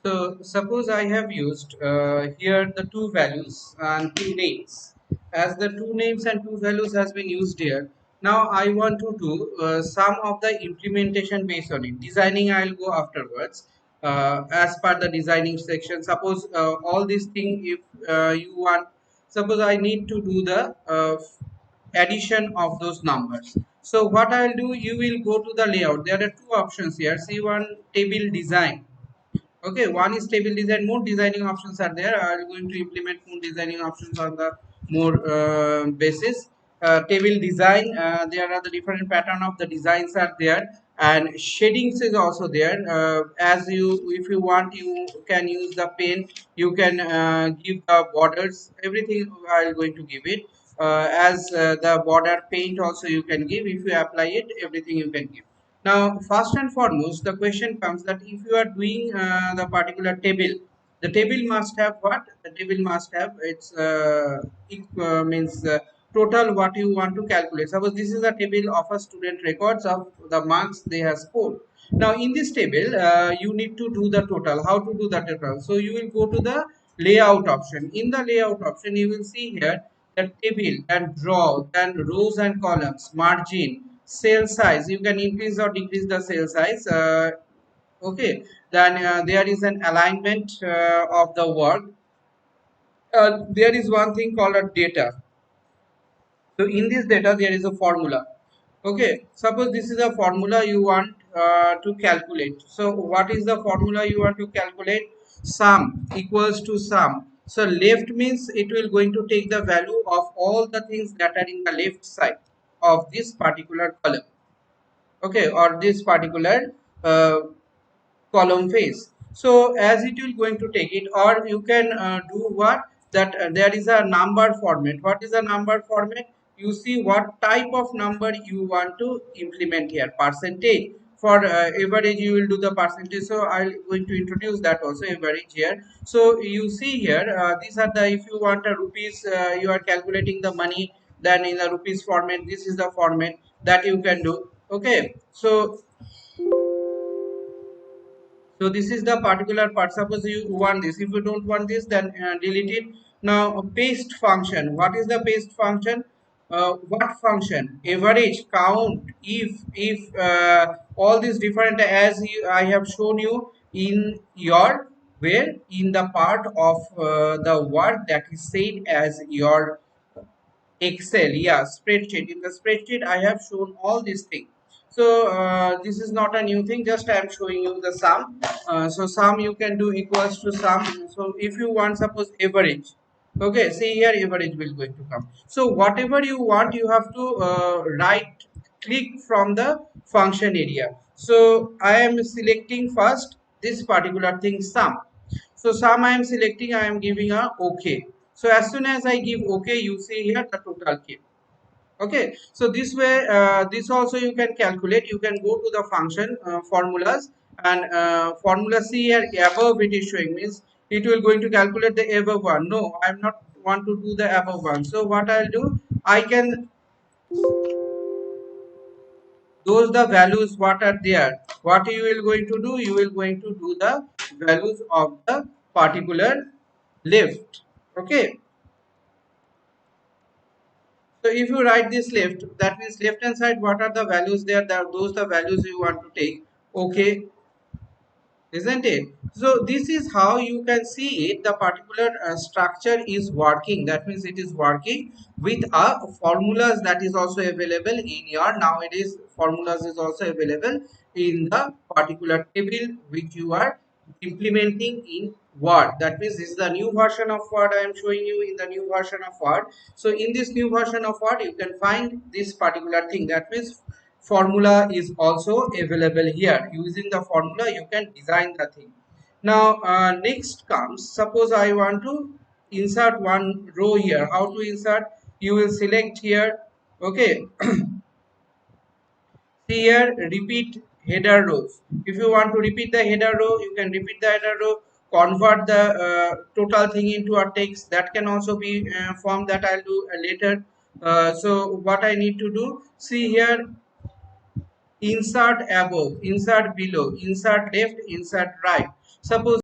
So suppose I have used here the two values and two names. As the two names and two values has been used here, now I want to do some of the implementation based on it. Designing I'll go afterwards. As per the designing section, suppose all these thing if you want, suppose I need to do the addition of those numbers. So what I'll do, you will go to the layout. There are two options here. See one table design. Okay, one is table design. More designing options are there. I'm going to implement more designing options on the more basis. Table design. There are the different pattern of the designs are there, and shadings is also there. As you, if you want, you can use the pen. You can give the borders. Everything I'm going to give it. As the border paint also you can give. If you apply it, everything you can give. Now, first and foremost, the question comes that if you are doing the particular table, the table must have what? The table must have its means total what you want to calculate. Suppose this is a table of a student records of the marks they have scored. Now, in this table, you need to do the total. How to do the total? So, you will go to the layout option. In the layout option, you will see here the table and draw, then rows and columns, margin, cell size. You can increase or decrease the cell size. Okay, then there is an alignment of the work. There is one thing called a data. So in this data, there is a formula. Okay, suppose this is a formula you want to calculate. So what is the formula you want to calculate? Sum equals to sum. So left means it will going to take the value of all the things that are in the left side of this particular column. Okay, or this particular uh, column face. So as it will going to take it, or you can do what, that there is a number format. What is a number format? You see what type of number you want to implement here. Percentage. For average you will do the percentage, so I'll going to introduce that also, average here. So you see here, these are the, if you want a rupees, you are calculating the money, then in the rupees format, this is the format that you can do. Okay, so this is the particular part. Suppose you want this. If you don't want this, then delete it. Now paste function. What is the paste function? What function? Average, count, if all these different, as I have shown you in your, where in the part of the word that is said as your Excel, yeah, spreadsheet. In the spreadsheet, I have shown all these things. So this is not a new thing. Just I am showing you the sum. So sum you can do equals to sum. So if you want, suppose average. Okay, see here average will going to come. So whatever you want, you have to right click from the function area. So I am selecting first this particular thing sum. So sum I am selecting, I am giving a OK. So as soon as I give OK, you see here the total came. Okay, so this way, this also you can calculate. You can go to the function formulas, and formula C here above it is showing, means it will going to calculate the above one. No, I am not want to do the above one. So what I'll do, I can, those the values what are there, what you will going to do, you will going to do the values of the particular left. Okay, so if you write this left, that means left hand side, what are the values there, that those the values you want to take. Okay, isn't it? So this is how you can see it, the particular structure is working. That means it is working with formulas that is also available in your, nowadays formulas is also available in the particular table which you are implementing in Word. That means this is the new version of Word I am showing you, in the new version of Word. So in this new version of Word you can find this particular thing. That means formula is also available here. Using the formula you can design the thing. Now next comes, suppose I want to insert one row here. How to insert? You will select here. Okay, see here, repeat header rows. If you want to repeat the header row, you can repeat the header row. Convert the total thing into a text, that can also be form, that I'll do later. So what I need to do, see here, insert above, insert below, insert left, insert right. Suppose